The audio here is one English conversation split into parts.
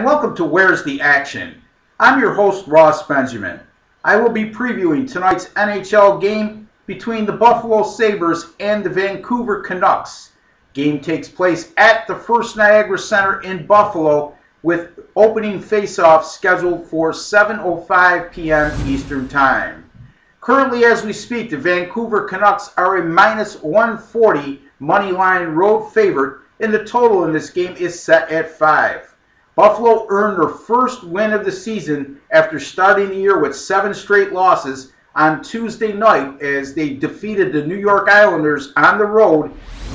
And welcome to Where's the Action? I'm your host, Ross Benjamin. I will be previewing tonight's NHL game between the Buffalo Sabres and the Vancouver Canucks. Game takes place at the First Niagara Center in Buffalo with opening face-off scheduled for 7:05 p.m. Eastern Time. Currently, as we speak, the Vancouver Canucks are a -140 moneyline road favorite, and the total in this game is set at 5. Buffalo earned their first win of the season after starting the year with 7 straight losses on Tuesday night as they defeated the New York Islanders on the road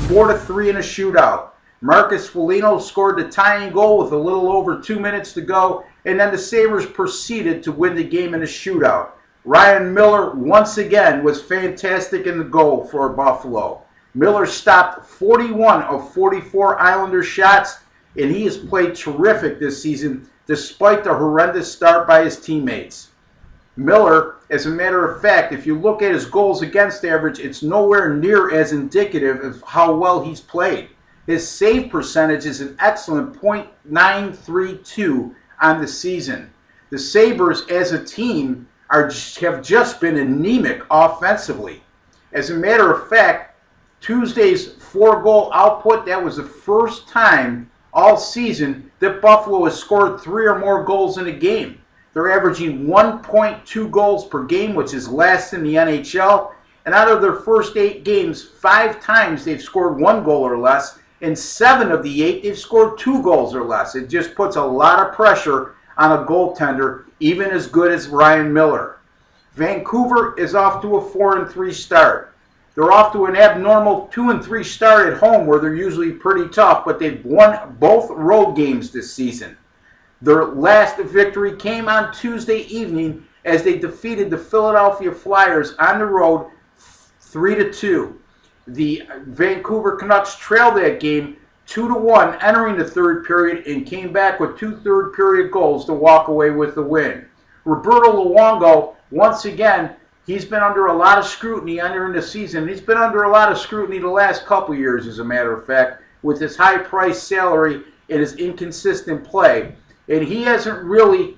4-3 in a shootout. Marcus Foligno scored the tying goal with a little over 2 minutes to go, and then the Sabres proceeded to win the game in a shootout. Ryan Miller once again was fantastic in the goal for Buffalo. Miller stopped 41 of 44 Islander shots, and he has played terrific this season despite the horrendous start by his teammates. Miller, as a matter of fact, if you look at his goals against average, it's nowhere near as indicative of how well he's played. His save percentage is an excellent .932 on the season. The Sabres as a team have just been anemic offensively. As a matter of fact, Tuesday's 4-goal output, that was the first time all season that Buffalo has scored 3 or more goals in a game. They're averaging 1.2 goals per game, which is last in the NHL. And out of their first 8 games, 5 times they've scored 1 goal or less. In 7 of the 8, they've scored 2 goals or less. It just puts a lot of pressure on a goaltender, even as good as Ryan Miller. Vancouver is off to a 4-3 start. They're off to an abnormal 2-3 start at home, where they're usually pretty tough, but they've won both road games this season. Their last victory came on Tuesday evening as they defeated the Philadelphia Flyers on the road 3-2. The Vancouver Canucks trailed that game 2-1 entering the third period and came back with 2 third-period goals to walk away with the win. Roberto Luongo, once again, he's been under a lot of scrutiny entering the season. He's been under a lot of scrutiny the last couple years, as a matter of fact, with his high-priced salary and his inconsistent play. And he hasn't really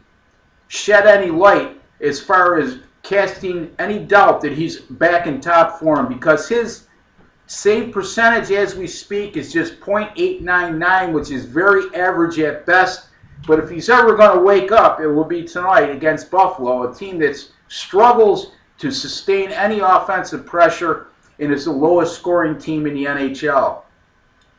shed any light as far as casting any doubt that he's back in top form, because his save percentage as we speak is just .899, which is very average at best. But if he's ever going to wake up, it will be tonight against Buffalo, a team that struggles to sustain any offensive pressure and is the lowest scoring team in the NHL.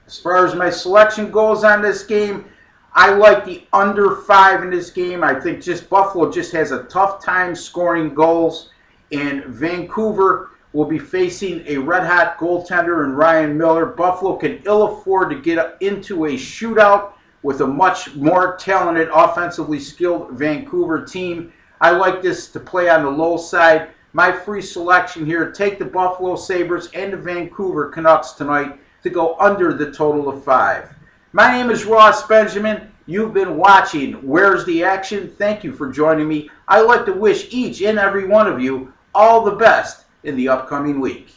As far as my selection goes on this game, I like the under 5 in this game. I think Buffalo just has a tough time scoring goals, and Vancouver will be facing a red-hot goaltender in Ryan Miller. Buffalo can ill afford to get into a shootout with a much more talented, offensively skilled Vancouver team. I like this to play on the low side. My free selection here, take the Buffalo Sabres and the Vancouver Canucks tonight to go under the total of 5. My name is Ross Benjamin. You've been watching Where's the Action? Thank you for joining me. I'd like to wish each and every one of you all the best in the upcoming week.